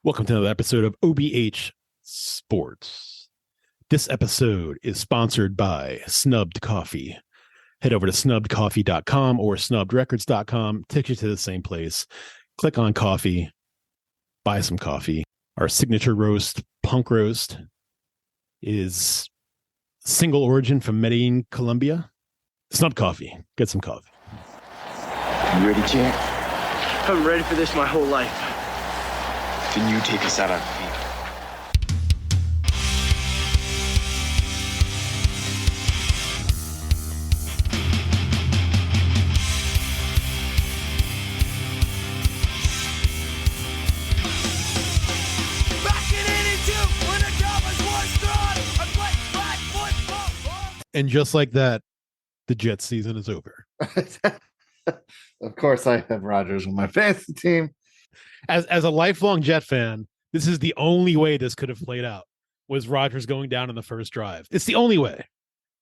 Welcome to another episode of OBH Sports. This episode is sponsored by Snubbed Coffee. Head over to snubbedcoffee.com or snubbedrecords.com. Takes you to the same place. Click on coffee. Buy some coffee. Our signature roast, Punk Roast, is single origin from Medellin, Colombia. Snubbed Coffee. Get some coffee. You ready, champ? I'm ready for this my whole life. Then you take us out on feet. Back in 82, when the Cowboys were strong, I played flag football. And just like that, the Jets season is over. Of course, I have Rodgers on my fantasy team. As a lifelong Jet fan, this is the only way this could have played out, was Rodgers going down in the first drive. It's the only way.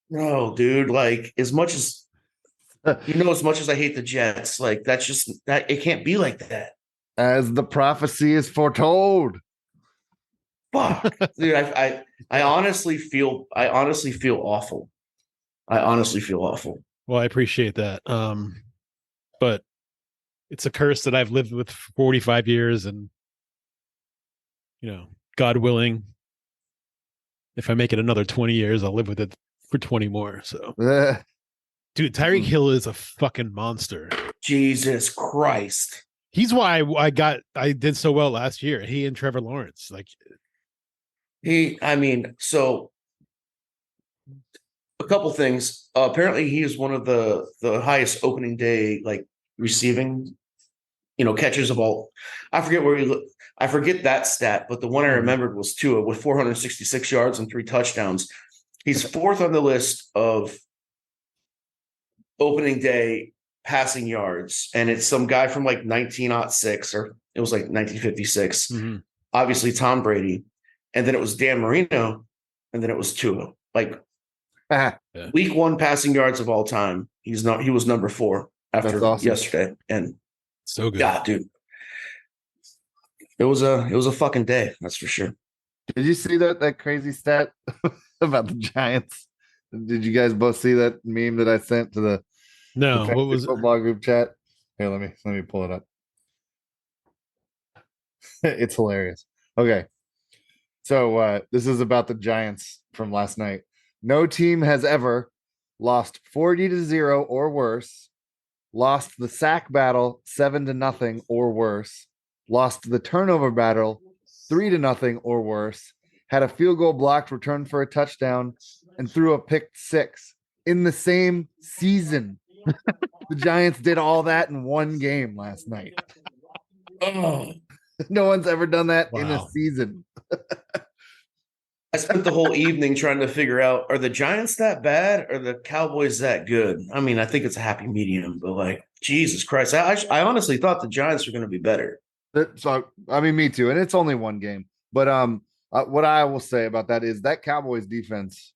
No, dude, like as much as I hate the Jets, like that's just that it can't be like that. As the prophecy is foretold. Fuck. Dude, I honestly feel awful. I honestly feel awful. Well, I appreciate that. But it's a curse that I've lived with for 45 years, and God willing, if I make it another 20 years, I'll live with it for 20 more. So dude, Tyreek Hill is a fucking monster. Jesus Christ. He's why I did so well last year. He and Trevor Lawrence. So a couple things. Apparently he is one of the highest opening day receiving catches of all. I forget that stat, but the one I remembered was Tua with 466 yards and 3 touchdowns. He's fourth on the list of opening day passing yards, and it's some guy from 1906 or it was 1956. Mm-hmm. Obviously Tom Brady, and then it was Dan Marino, and then it was Tua. Week 1 passing yards of all time. He was number 4 after yesterday, and so good. Yeah, dude. It was a fucking day, that's for sure. Did you see that crazy stat about the Giants? Did you guys both see that meme that I sent to the what was football group chat? Here, let me pull it up. It's hilarious. Okay. So this is about the Giants from last night. No team has ever lost 40-0 or worse, lost the sack battle 7-0 or worse, lost the turnover battle 3-0 or worse, had a field goal blocked, returned for a touchdown, and threw a pick 6 in the same season. The Giants did all that in one game last night. Oh, no one's ever done that in Wow. a season. I spent the whole evening trying to figure out, are the Giants that bad or the Cowboys that good? I mean, I think it's a happy medium, but Jesus Christ, I honestly thought the Giants were going to be better. So, I mean, me too. And it's only one game. But what I will say about that is that Cowboys defense,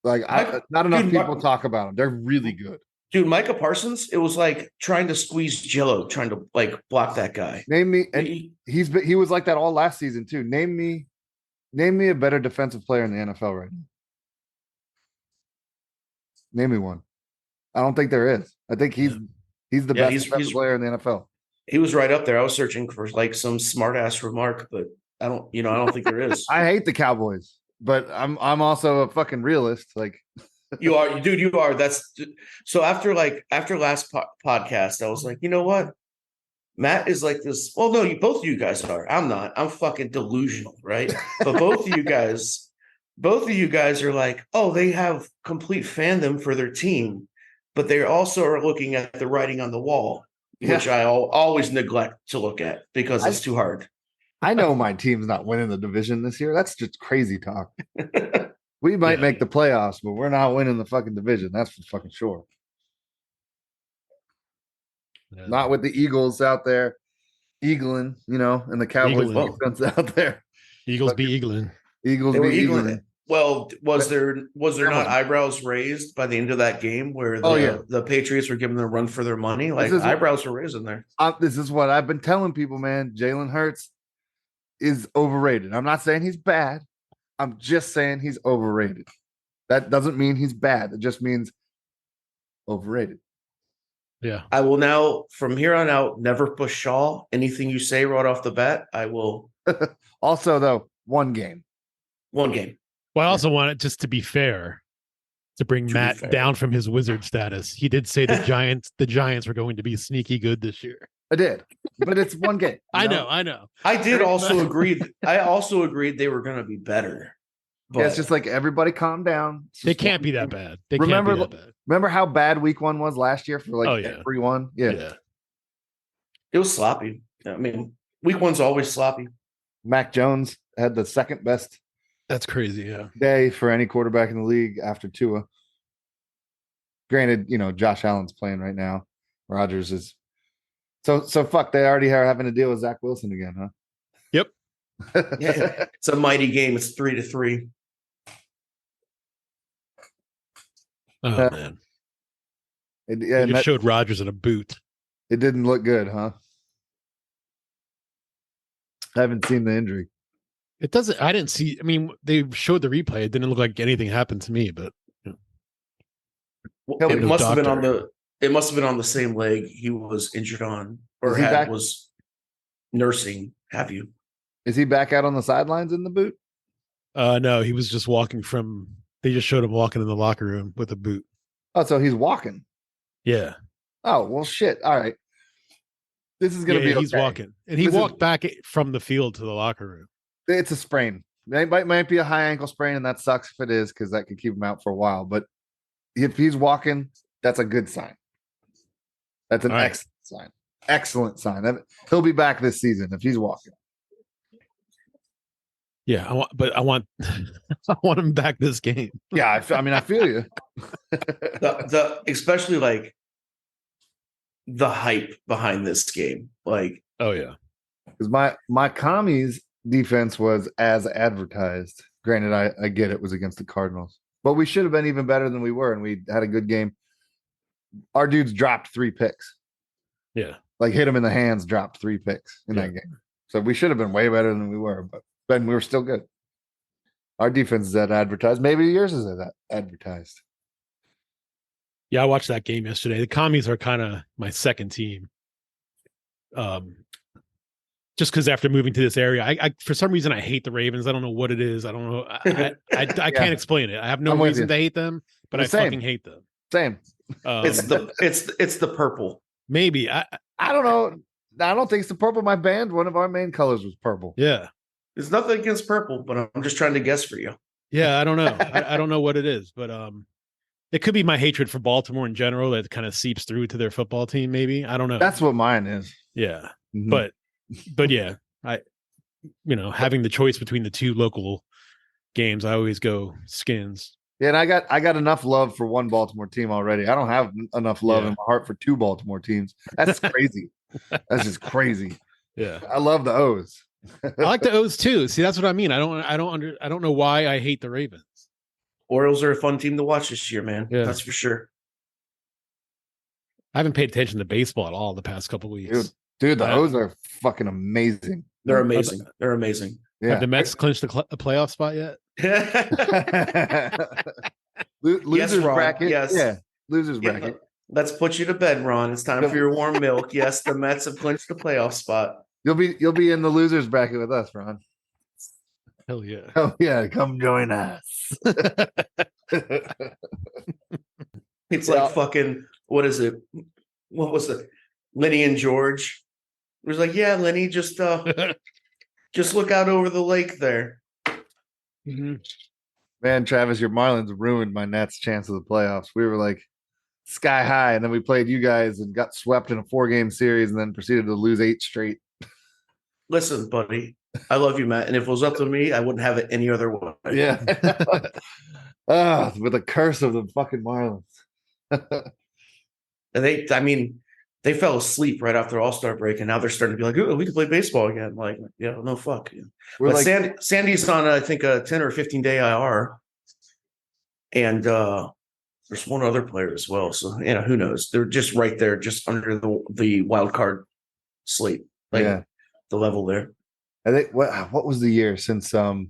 not enough people talk about them. They're really good. Dude, Micah Parsons, it was like trying to squeeze Jello, trying to block that guy. Name me, and he was like that all last season too. Name me a better defensive player in the NFL right now. Name me one. I don't think there is. I think he's the best defensive player in the NFL. He was right up there. I was searching for some smart ass remark, but I don't think there is. I hate the Cowboys, but I'm also a fucking realist. You are, dude. You are. That's so. After last podcast, I was like, you know what? Matt is like this. Well, no, both of you guys are. I'm not. I'm fucking delusional, right? But both of you guys are like, oh, they have complete fandom for their team, but they also are looking at the writing on the wall, which I always neglect to look at because it's too hard. I know my team's not winning the division this year. That's just crazy talk. We might make the playoffs, but we're not winning the fucking division. That's for fucking sure. Yeah. Not with the Eagles out there, eagling, and the Cowboys defense out there. Eagles be eagling. Eagles be eagling. Well, was there not eyebrows raised by the end of that game where the Patriots were giving them a run for their money? Eyebrows were raised in there. This is what I've been telling people, man. Jalen Hurts is overrated. I'm not saying he's bad. I'm just saying he's overrated. That doesn't mean he's bad. It just means overrated. Yeah. I will now, from here on out, never push Shaw. Anything you say right off the bat, I will. Also, though, one game. One game. Well, I also want it, just to be fair, to bring Matt down from his wizard status. He did say the Giants were going to be sneaky good this year. I did, but it's one game. I know. I did also agree. I also agreed they were going to be better. But Yeah, it's just like everybody calm down. They can't be that bad. They remember, can't be that bad. Remember how bad week 1 was last year for everyone? Yeah. It was sloppy. I mean, week 1's always sloppy. Mac Jones had the second best That's crazy. Yeah. day for any quarterback in the league after Tua. Granted, Josh Allen's playing right now. Rodgers is. So fuck, they already are having to deal with Zach Wilson again, huh? Yep. Yeah, it's a mighty game. It's 3-3. Oh man. They just showed Rodgers in a boot. It didn't look good, huh? I haven't seen the injury. It doesn't. I didn't see. I mean, they showed the replay. It didn't look like anything happened to me, but Well, it must have been on the. It must have been on the same leg he was injured on, or was nursing. Have you? Is he back out on the sidelines in the boot? No, he was just walking from. They just showed him walking in the locker room with a boot. Oh, so he's walking. Yeah. Oh well, shit. All right. This is gonna be. He's okay. walking, and he walked back from the field to the locker room. It's a sprain. It might be a high ankle sprain, and that sucks if it is because that could keep him out for a while. But if he's walking, that's a good sign. That's an excellent sign. Excellent sign. He'll be back this season if he's walking. Yeah, I want I want him back this game. Yeah, I mean, I feel you. Especially like the hype behind this game. Like, oh yeah, because my commies defense was as advertised. Granted, I get it was against the Cardinals, but we should have been even better than we were, and we had a good game. Our dudes dropped 3 picks. Yeah. Like hit him in the hands, dropped 3 picks in that game. So we should have been way better than we were, but then we were still good. Our defense is that advertised. Maybe yours is that advertised. Yeah, I watched that game yesterday. The commies are kind of my second team. Just because after moving to this area, I for some reason I hate the Ravens. I don't know what it is. I don't know. I can't explain it. I have no reason to hate them, but I fucking hate them. Same. It's the purple. Maybe I don't know. I don't think it's the purple. My band, one of our main colors was purple. Yeah. There's nothing against purple, but I'm just trying to guess for you. Yeah, I don't know. I don't know what it is, but it could be my hatred for Baltimore in general that kind of seeps through to their football team. Maybe I don't know. That's what mine is. Yeah, but yeah, having the choice between the 2 local games, I always go Skins. Yeah, and I got enough love for one Baltimore team already. I don't have enough love in my heart for 2 Baltimore teams. That's crazy. That's just crazy. Yeah, I love the O's. I like the O's too. See, that's what I mean. I don't know why I hate the Ravens. Orioles are a fun team to watch this year, man. Yeah. That's for sure. I haven't paid attention to baseball at all the past couple of weeks. Dude, the O's are fucking amazing. They're amazing. They're amazing. Yeah. Have the Mets clinched a playoff spot yet? Losers bracket. Yes. Yeah. Losers bracket. Let's put you to bed, Ron. It's time for your warm milk. Yes, the Mets have clinched the playoff spot. You'll be in the losers bracket with us, Ron. Hell yeah. Oh yeah, come join us. It's like fucking, what is it? What was it? Lenny and George. It was like, yeah, Lenny, just look out over the lake there. Mm-hmm. Man, Travis, your Marlins ruined my Nets' chance of the playoffs. We were like sky high, and then we played you guys and got swept in a 4-game series, and then proceeded to lose 8 straight. Listen, buddy, I love you, Matt. And if it was up to me, I wouldn't have it any other way. Yeah. With the curse of the fucking Marlins. And they fell asleep right after All-Star break, and now they're starting to be like, "Oh, we can play baseball again." Like, yeah, no fuck. But Sandy's on, I think, a 10 or 15-day IR, and there's one other player as well. So who knows? They're just right there, just under the wild card slate, the level there. I think what was the year since God,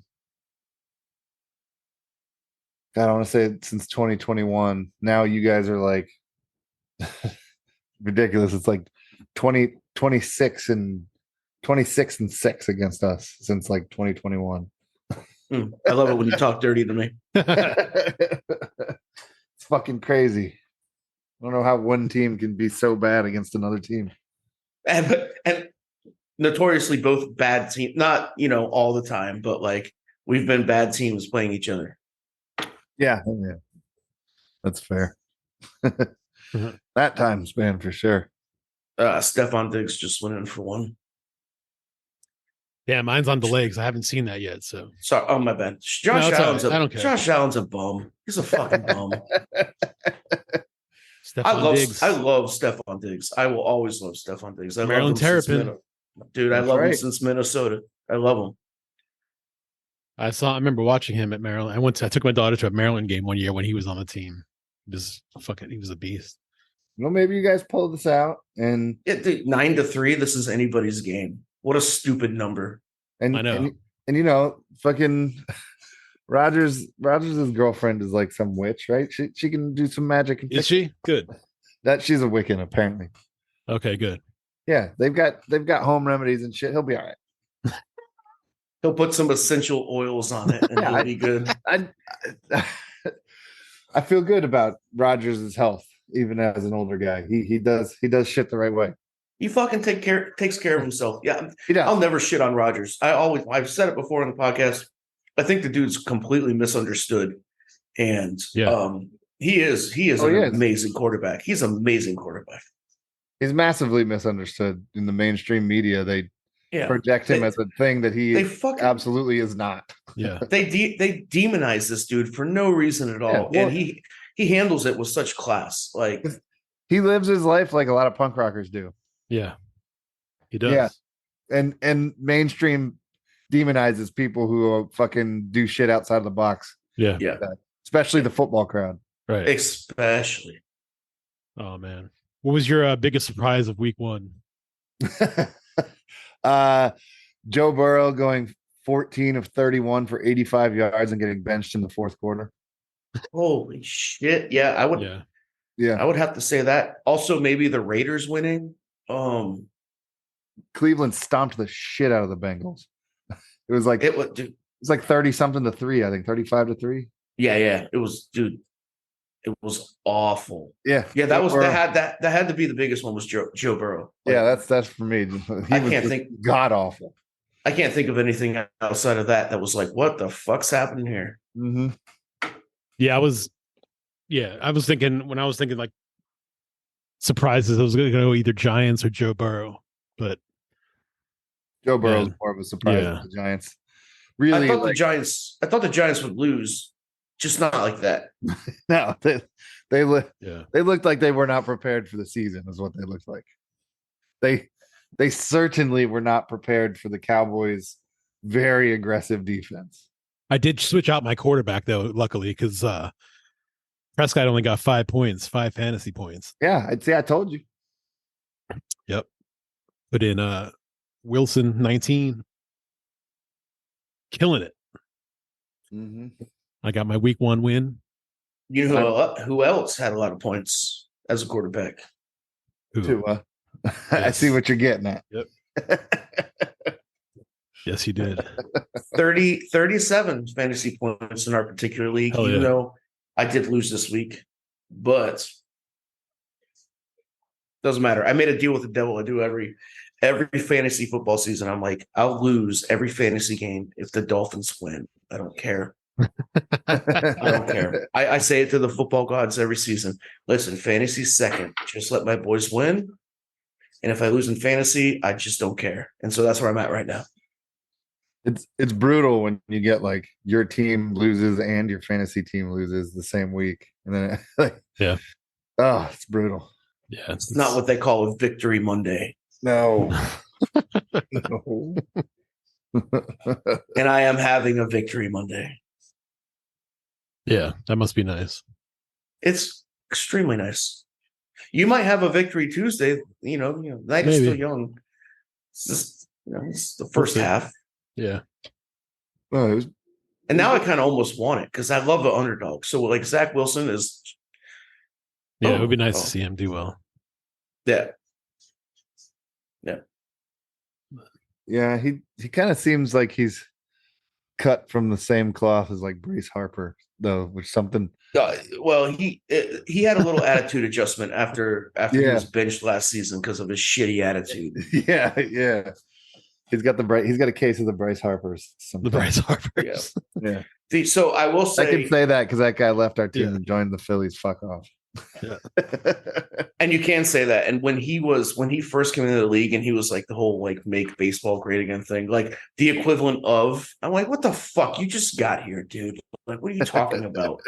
I want to say since 2021. Now you guys are like ridiculous. It's like 26 and 6 against us since like 2021. I love it when you talk dirty to me. It's fucking crazy. I don't know how one team can be so bad against another team. And notoriously both bad teams, not, all the time, but like we've been bad teams playing each other. Yeah. That's fair. That time span for sure. Stephon Diggs just went in for one. Yeah, mine's on delay because I haven't seen that yet. So Sorry, oh my bad. No, it's all right. I don't care. Josh Allen's a bum. He's a fucking bum. I Diggs. love Stephon Diggs. I will always love Stephon Diggs. I Maryland love him since Terrapin. Dude, I That's love him right. since Minnesota. I love him. I remember watching him at Maryland. I took my daughter to a Maryland game one year when he was on the team. He was a beast. Well, maybe you guys pull this out and Yeah, dude, 9-3. This is anybody's game. What a stupid number. and I know. and fucking Rogers' girlfriend is like some witch, right? She can do some magic. And Is she good? That she's a Wiccan apparently. Okay, good. Yeah, they've got home remedies and shit. He'll be all right. He'll put some essential oils on it and Yeah, it'll be good. I feel good about Rogers' health, even as an older guy. He does shit the right way. He fucking takes care of himself. Yeah, He does. I'll never shit on Rodgers. I've said it before on the podcast. I think the dude's completely misunderstood, and he is an amazing quarterback. He's an amazing quarterback. He's massively misunderstood in the mainstream media. They project him as a thing that he absolutely is not. Yeah, they demonize this dude for no reason at all, and he handles it with such class. Like he lives his life like a lot of punk rockers do. Yeah, he does. Yeah, and mainstream demonizes people who fucking do shit outside of the box. Yeah, especially the football crowd. Right. Especially. Oh man, what was your biggest surprise of week one? Joe Burrow going 14 of 31 for 85 yards and getting benched in the fourth quarter. Holy shit! Yeah, I would. Yeah, I would have to say that. Also, maybe the Raiders winning. Cleveland stomped the shit out of the Bengals. It was like 30 something to 3. I think 35 to 3. Yeah. It was, dude. It was awful. Yeah. That had to be the biggest one was Joe Burrow. Like, yeah, that's for me. I can't think god awful. I can't think of anything outside of that was like, what the fuck's happening here? Mm-hmm. Yeah, I was thinking like surprises. I was going to go either Giants or Joe Burrow, but Joe Burrow is more of a surprise than the Giants. Really, I thought the Giants would lose, just not like that. No, they looked like they were not prepared for the season. Is what they looked like. They certainly were not prepared for the Cowboys' very aggressive defense. I did switch out my quarterback though, luckily, because Prescott only got 5 points, 5 fantasy points. Yeah, I told you. Yep. Put in Wilson 19. Killing it. Mm-hmm. I got my week one win. You know who else had a lot of points as a quarterback? Tua. I see what you're getting at. Yep. Yes, he did. 37 fantasy points in our particular league. Hell Even though I did lose this week, but doesn't matter. I made a deal with the devil. I do every fantasy football season. I'm like, I'll lose every fantasy game if the Dolphins win. I don't care. I don't care. I say it to the football gods every season. Listen, fantasy's second. Just let my boys win. And if I lose in fantasy, I just don't care. And so that's where I'm at right now. It's brutal when you get like your team loses and your fantasy team loses the same week. And then it's brutal. Yeah. It's not what they call a victory Monday. No. No. And I am having a victory Monday. Yeah, that must be nice. It's extremely nice. You might have a victory Tuesday. The night is still young. It's just, it's the first half. Yeah. Oh, it was, And now I kind of almost want it because I love the underdog. So like Zach Wilson is. Yeah, it would be nice to see him do well. Yeah. yeah, he kind of seems like he's cut from the same cloth as like Bryce Harper, though, which something. Well, he had a little attitude adjustment after he was benched last season because of his shitty attitude. Yeah. He's got a case of the Bryce Harpers. The Bryce Harpers. Yeah. So I will say, I can say that because that guy left our team and joined the Phillies. Fuck off. Yeah. And you can say that. And when he first came into the league and he was like the whole like make baseball great again thing, like the equivalent of, I'm like, what the fuck? You just got here, dude. Like, what are you talking about?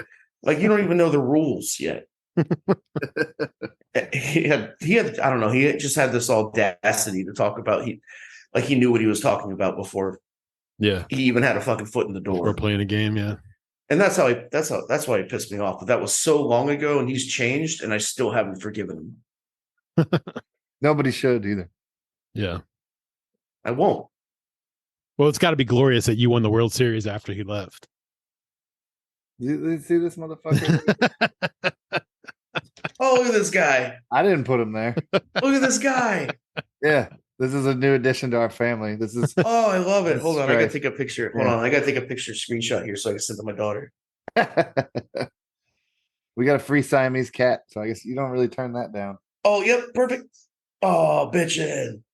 Like, you don't even know the rules yet. he had, I don't know. He just had this audacity to talk about. He knew what he was talking about before. Yeah. He even had a fucking foot in the door. We're playing a game. Yeah. And that's why he pissed me off. But that was so long ago and he's changed and I still haven't forgiven him. Nobody should either. Yeah. I won't. Well, it's got to be glorious that you won the World Series after he left. You see this motherfucker? Oh, look at this guy. I didn't put him there. Look at this guy. Yeah. This is a new addition to our family. This is Oh, I love it. Hold on. I right. got to take a picture. Hold on. I got to take a picture screenshot here so I can send to my daughter. We got a free Siamese cat, so I guess you don't really turn that down. Oh, yep. Perfect. Oh, bitchin'.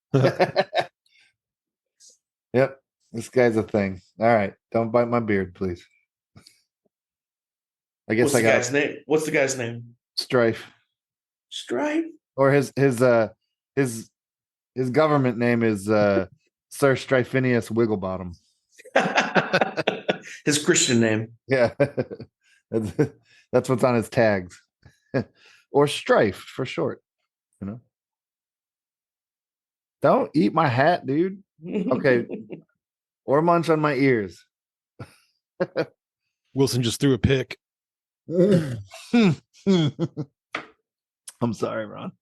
Yep. This guy's a thing. All right. Don't bite my beard, please. I guess What's the guy's name? What's the guy's name? Strife. Stripe. Or his government name is Sir Strifinius Wigglebottom. His Christian name. Yeah. That's what's on his tags. Or Strife for short. You know. Don't eat my hat, dude. Okay. Or munch on my ears. Wilson just threw a pick. I'm sorry, Ron.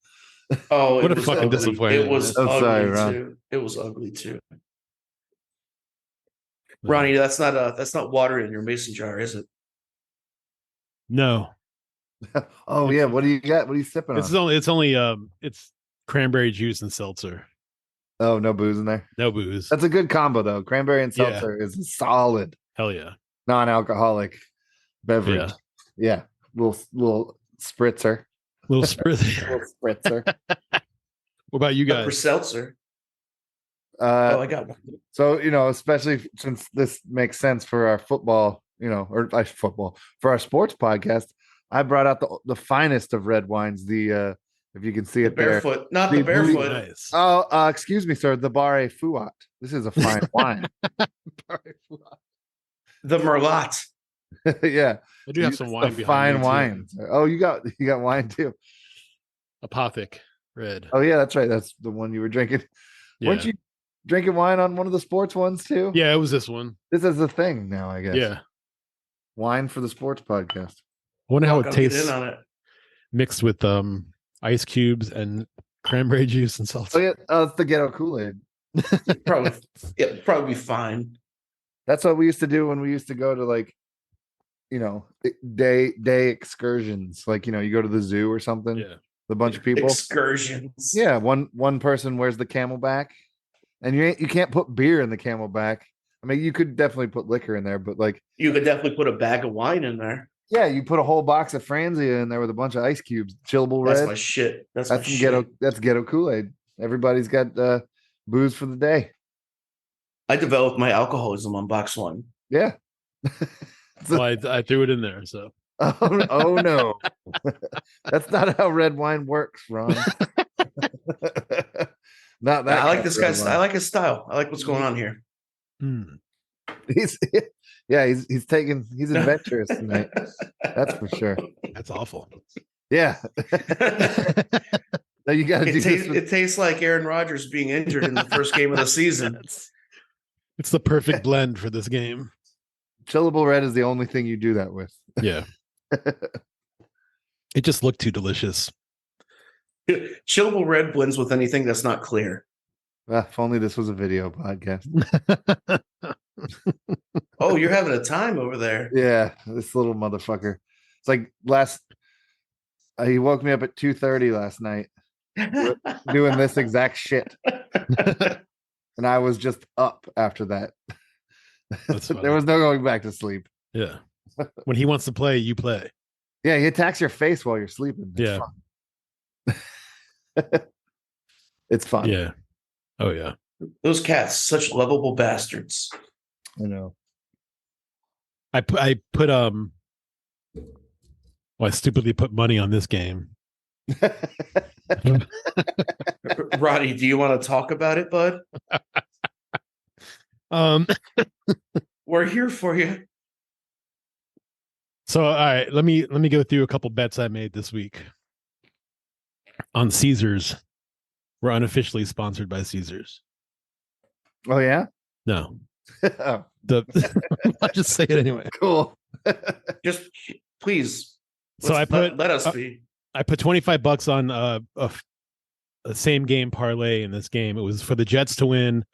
Oh, what a fucking disappointment. It was I'm ugly sorry, Ron. too. It was ugly too. Ronnie, that's not water in your mason jar, is it? No. Oh yeah, what do you got? What are you sipping on? It's cranberry juice and seltzer. Oh, no booze in there. No booze. That's a good combo though. Cranberry and seltzer is a solid Hell yeah. non-alcoholic beverage. Yeah. Little spritzer. Little spritzer. Little spritzer. What about you guys? For seltzer. I got one. So, especially since this makes sense for our football, for our sports podcast, I brought out the finest of red wines, if you can see it there. Barefoot, not the barefoot. Nice. Oh, excuse me, sir. The Barre Fouat. This is a fine wine. The Merlot. Yeah. I do have some wine behind fine me, wine. Oh, you got wine too. Apothic red. Oh yeah, that's right. That's the one you were drinking. Yeah. Weren't you drinking wine on one of the sports ones too? Yeah, it was this one. This is the thing now, I guess. Yeah. Wine for the sports podcast. I wonder how it Get tastes in on it. mixed with ice cubes and cranberry juice and seltzer. Oh yeah, it's the ghetto Kool-Aid. Probably be fine. That's what we used to do when we used to go to day excursions. Like, you go to the zoo or something. Yeah. With a bunch of people. Excursions. Yeah, one person wears the Camelback, and you can't put beer in the Camelback. I mean, you could definitely put liquor in there, but you could definitely put a bag of wine in there. yeah, you put a whole box of Franzia in there with a bunch of ice cubes, chillable red. That's my shit. That's some ghetto. That's ghetto Kool-Aid. Everybody's got booze for the day. I developed my alcoholism on box one. Yeah. Well, I threw it in there. So. Oh no, that's not how red wine works, Ron. Not that. I like this guy's. I like his style. I like what's going on here. He's adventurous tonight. That's for sure. That's awful. Yeah. Now you got to do this. It tastes like Aaron Rodgers being injured in the first game of the season. It's the perfect blend for this game. Chillable red is the only thing you do that with. Yeah. It just looked too delicious. Chillable red blends with anything that's not clear. If only this was a video podcast. Oh, you're having a time over there. Yeah, this little motherfucker. It's like he woke me up at 2:30 last night doing this exact shit. And I was just up after that. There was no going back to sleep. Yeah. When he wants to play, you play. Yeah, he attacks your face while you're sleeping. It's fun. It's fun. Yeah. Oh yeah. Those cats, such lovable bastards. I know. I put well, I stupidly put money on this game. Roddy, do you want to talk about it, bud? We're here for you. So all right, let me go through a couple bets I made this week on Caesars. We're unofficially sponsored by Caesars. Oh yeah? No. Oh, I'll just say it anyway. cool. Just please. So let us be. I put $25 on a same game parlay in this game. It was for the Jets to win,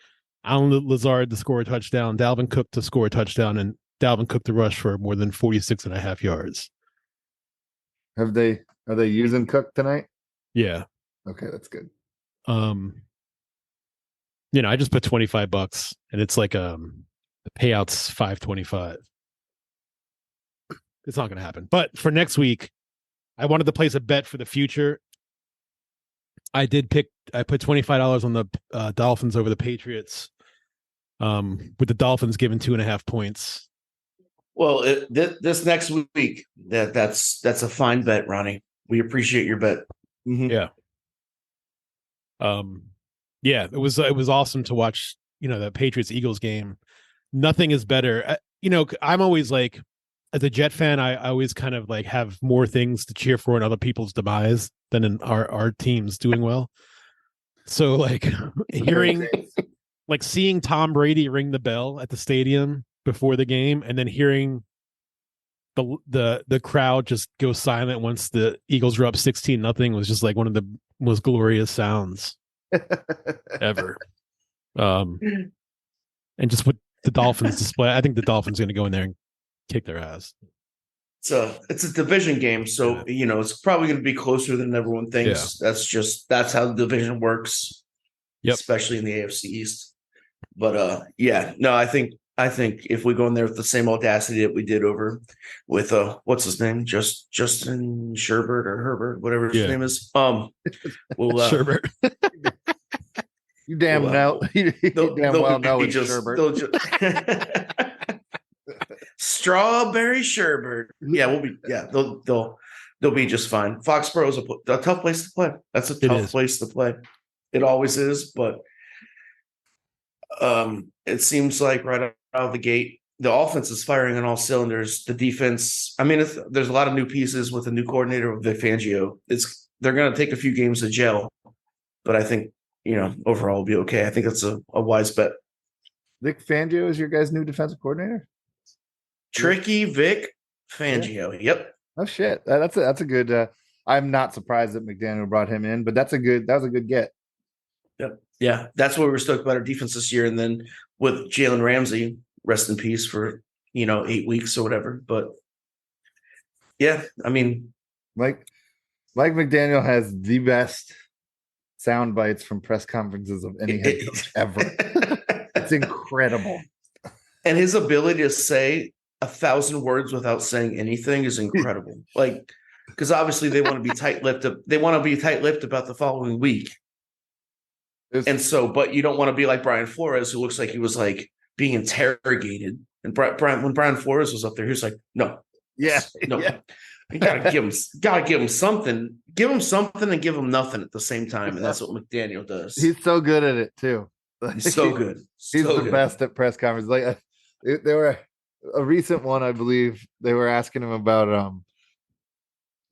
Alan Lazard to score a touchdown, Dalvin Cook to score a touchdown, and Dalvin Cook to rush for more than 46.5 yards. Are they using Cook tonight? Yeah. Okay, that's good. I just put $25 and it's like the payout's $5.25. It's not going to happen. But for next week, I wanted to place a bet for the future. I put $25 on the Dolphins over the Patriots, with the Dolphins given 2.5 points. Well, this next week, that's a fine bet, Ronnie. We appreciate your bet. Mm-hmm. Yeah. Yeah, it was awesome to watch, the Patriots Eagles game. Nothing is better. I'm always like, as a Jet fan, I always kind of like have more things to cheer for in other people's demise than in our teams doing well. So like seeing Tom Brady ring the bell at the stadium before the game, and then hearing the crowd just go silent once the Eagles were up 16-0 was just like one of the most glorious sounds ever. And just what the Dolphins display, I think the Dolphins are going to go in there and kick their ass. It's a division game, so it's probably going to be closer than everyone thinks. Yeah. That's how the division works. Yep. Especially in the AFC East. But I think if we go in there with the same audacity that we did over with what's his name, Justin Sherbert or Herbert, whatever his name is, we'll Sherbert. You damn well know it's Sherbert. Strawberry Sherbert. Yeah, they'll be just fine. Foxborough is a tough place to play. That's a tough place to play. It always is, but it seems like right out of the gate, the offense is firing on all cylinders. The defense, there's a lot of new pieces with a new coordinator with Vic Fangio. They're going to take a few games to gel, but I think overall will be okay. I think that's a wise bet. Vic Fangio is your guys' new defensive coordinator? Tricky Vic Fangio. Yeah. Yep. Oh shit. That's a good. I'm not surprised that McDaniel brought him in, but that was a good get. Yep. Yeah, that's what we were stoked about our defense this year, and then with Jalen Ramsey, rest in peace for 8 weeks or whatever. But yeah, Mike McDaniel has the best sound bites from press conferences of any head coach ever. It's incredible, and his ability to say 1,000 words without saying anything is incredible. Because obviously they want to be tight-lipped. They want to be tight-lipped about the following week. But you don't want to be like Brian Flores, who looks like he was like being interrogated. And when Brian Flores was up there, he was like, "No, yeah, no, yeah. You gotta give him something. Give him something and give him nothing at the same time." And that's what McDaniel does. He's so good at it too. He's so good. He's the best at press conferences. Like there were a recent one, I believe. They were asking him about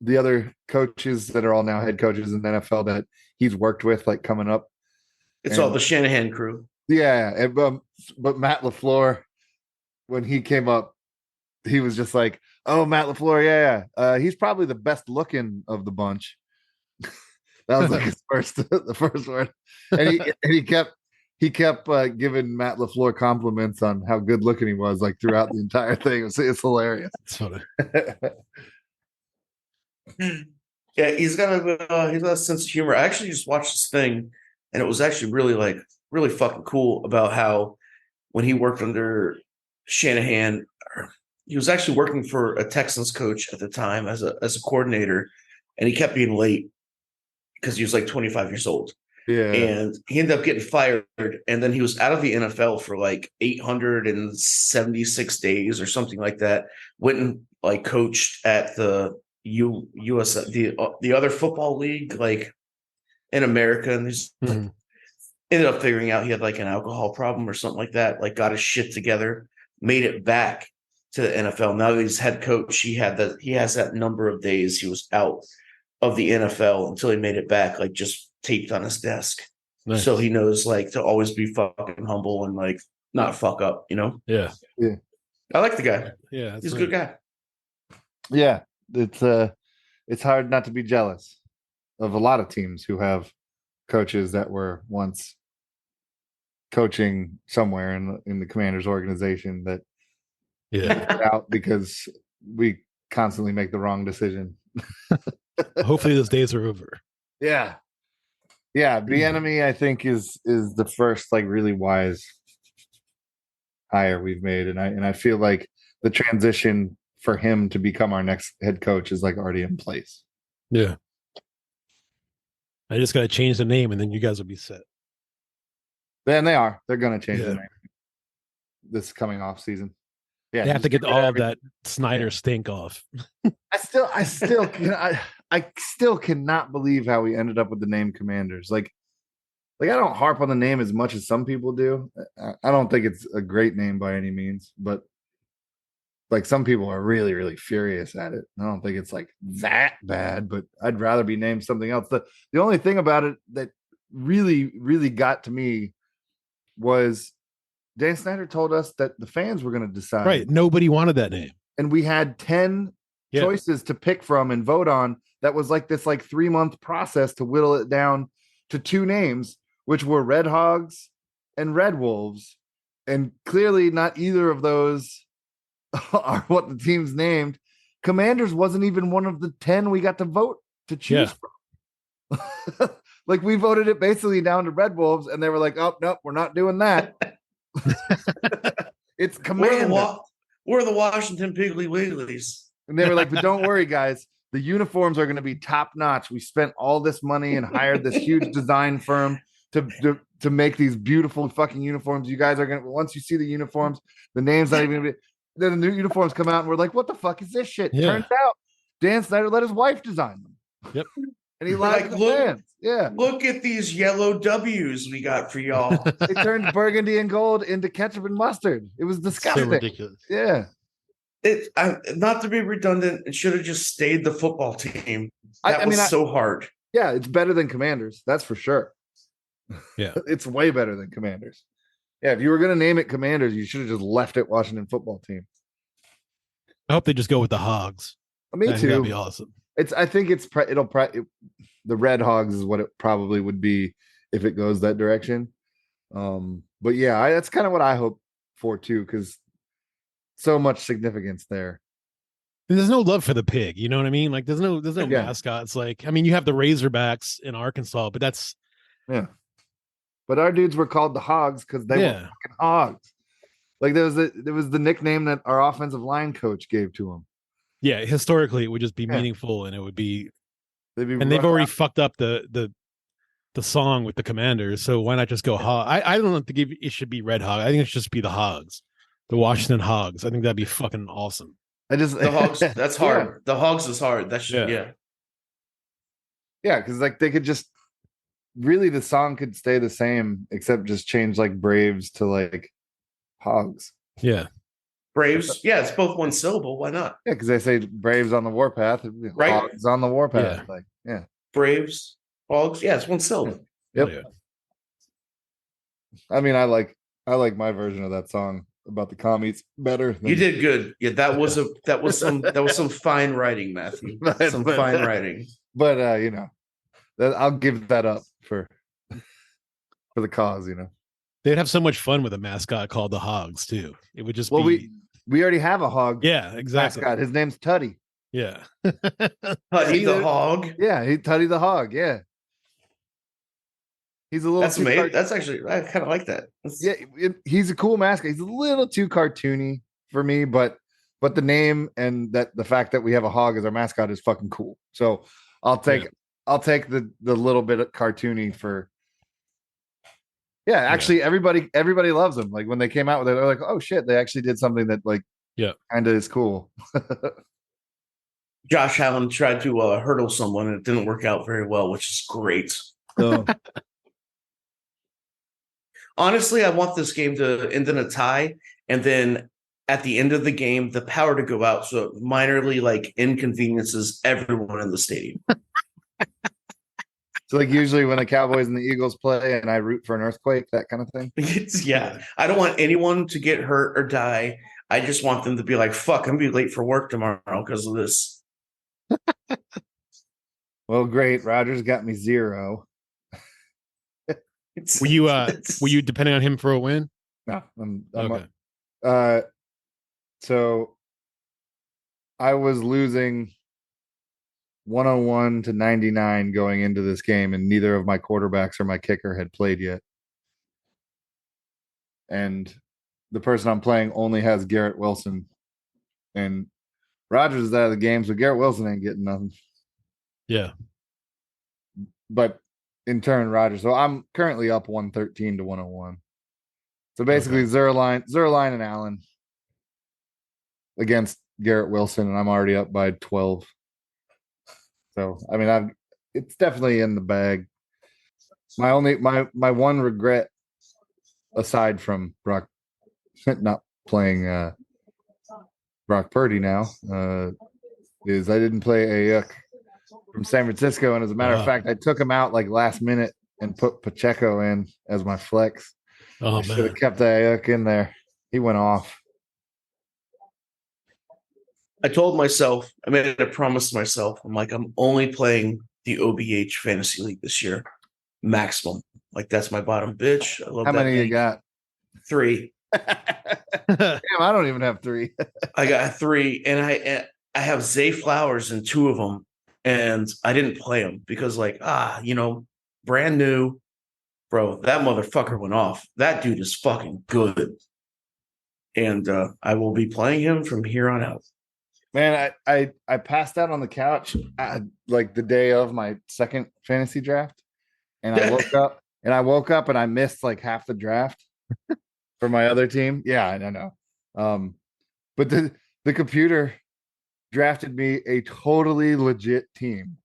the other coaches that are all now head coaches in the NFL that he's worked with, like coming up. It's all the Shanahan crew. Yeah, but Matt LaFleur, when he came up, he was just like, "Oh, Matt LaFleur, yeah. He's probably the best looking of the bunch." That was like the first word, and he kept he kept giving Matt LaFleur compliments on how good looking he was, like throughout the entire thing. It's hilarious. It's funny. Yeah, he's got a sense of humor. I actually just watched this thing, and it was actually really fucking cool about how when he worked under Shanahan, he was actually working for a Texans coach at the time as a coordinator, and he kept being late because he was like 25 years old. Yeah. And he ended up getting fired, and then he was out of the NFL for like 876 days or something like that. Went and like coached at the US the other football league like in America, and he's ended up figuring out he had like an alcohol problem or something like that. Like got his shit together, made it back to the NFL. Now that he's head coach, he has that number of days he was out of the NFL until he made it back, like just taped on his desk. Nice. So he knows like to always be fucking humble and like not fuck up, you know? Yeah. I like the guy. Yeah. He's a good guy. Yeah. It's hard not to be jealous of a lot of teams who have coaches that were once coaching somewhere in the Commanders organization that out because we constantly make the wrong decision. Hopefully those days are over. Yeah. The enemy, I think, is the first like really wise hire we've made, and I feel like the transition for him to become our next head coach is like already in place. Yeah. I just got to change the name, and then you guys will be set. Then they're going to change the name this coming off season. Yeah, they have to get all of that Snyder stink off. I still cannot believe how we ended up with the name Commanders. Like I don't harp on the name as much as some people do. I don't think it's a great name by any means, but like some people are really, really furious at it. I don't think it's like that bad, but I'd rather be named something else. The only thing about it that really, really got to me was Dan Snyder told us that the fans were going to decide. Right. Nobody wanted that name. And we had 10 choices to pick from and vote on. That was like this 3-month process to whittle it down to 2 names, which were Red Hogs and Red Wolves. And clearly not either of those are what the team's named. Commanders wasn't even one of the 10 we got to vote to choose from. Like we voted it basically down to Red Wolves, and they were like, "Oh nope, we're not doing that." It's Commanders. We're the Washington Piggly Wigglies. And they were like, "But don't worry, guys. The uniforms are going to be top notch. We spent all this money and hired this huge design firm to make these beautiful fucking uniforms. You guys are going to, once you see the uniforms, the name's not even going to be." Then the new uniforms come out, and we're like, "What the fuck is this shit?" Turns out Dan Snyder let his wife design them. Yep. And he lied to the fans. Yeah. Look at these yellow W's we got for y'all. They turned burgundy and gold into ketchup and mustard. It was disgusting. So ridiculous. Yeah. Not to be redundant, it should have just stayed the football team. That was so hard. Yeah, it's better than Commanders. That's for sure. Yeah. It's way better than Commanders. Yeah, if you were going to name it Commanders, you should have just left it Washington Football Team. I hope they just go with the Hogs. Me too. That'd be awesome. The Red Hogs is what it probably would be if it goes that direction. But yeah, that's kind of what I hope for too, because so much significance there. And there's no love for the pig. You know what I mean? Like there's no mascots. Like, I mean, you have the Razorbacks in Arkansas, but that's But our dudes were called the Hogs because they were fucking hogs. Like there was the nickname that our offensive line coach gave to them. Yeah, historically it would just be meaningful, and it would be. They've already fucked up the song with the Commanders, so why not just go hog? I don't think it should be Red Hog. I think it should just be the Hogs, the Washington Hogs. I think that'd be fucking awesome. The Hogs. That's hard. Yeah. The Hogs is hard. That should yeah, because like they could just really the song could stay the same except just change like Braves to like Hogs. Yeah. Braves, it's both one syllable. Why not? Yeah, because they say Braves on the warpath, right? Hogs on the warpath. Braves, Hogs. Yeah, it's one syllable. Yep. Yeah. I mean, I like my version of that song about the commies better. You did good. Yeah, that was some fine writing, Matthew. Some fine writing. But I'll give that up for the cause. They'd have so much fun with a mascot called the Hogs too. It would just Well, be we already have a hog yeah, exactly. mascot. His name's Tuddy. Yeah. Huddy the hog. Yeah, Tuddy the hog. Yeah. He's a little That's too amazing. That's actually, I kind of like that. he's a cool mascot. He's a little too cartoony for me, but the name and the fact that we have a hog as our mascot is fucking cool. So I'll take the little bit of cartoony for. Yeah, actually, everybody loves them. Like when they came out with it, they're like, "Oh shit!" They actually did something that kind of is cool. Josh Allen tried to hurdle someone and it didn't work out very well, which is great. So, Honestly, I want this game to end in a tie, and then at the end of the game, the power to go out, so it minorly inconveniences everyone in the stadium. so usually when the Cowboys and the Eagles play, and I root for an earthquake, that kind of thing. I don't want anyone to get hurt or die. I just want them to be like, "Fuck, I'm gonna be late for work tomorrow because of this." Well, great. Rodgers got me 0. Were you depending on him for a win? No, I'm Okay. So I was losing 101 to 99 going into this game, and neither of my quarterbacks or my kicker had played yet. And the person I'm playing only has Garrett Wilson, and Rodgers is out of the game, so Garrett Wilson ain't getting nothing. Yeah. But in turn, Rodgers. So I'm currently up 113 to 101. So basically, Zerline and Allen against Garrett Wilson, and I'm already up by 12. So I mean, it's definitely in the bag. My one regret, aside from Brock not playing Brock Purdy now, is I didn't play Ayuk from San Francisco, and as a matter of fact, I took him out last minute and put Pacheco in as my flex. Oh, I should have kept the Ayuk in there. He went off. I told myself, I made a promise to myself. I'm like, I'm only playing the OBH Fantasy League this year, maximum. Like that's my bottom bitch. I love How that many league. you got? 3. Damn, I don't even have 3. I got 3, and I have Zay Flowers in 2 of them, and I didn't play them because brand new, bro. That motherfucker went off. That dude is fucking good, and I will be playing him from here on out. Man, I passed out on the couch the day of my second fantasy draft, and I woke up and I missed half the draft for my other team. Yeah, I know. But the computer drafted me a totally legit team.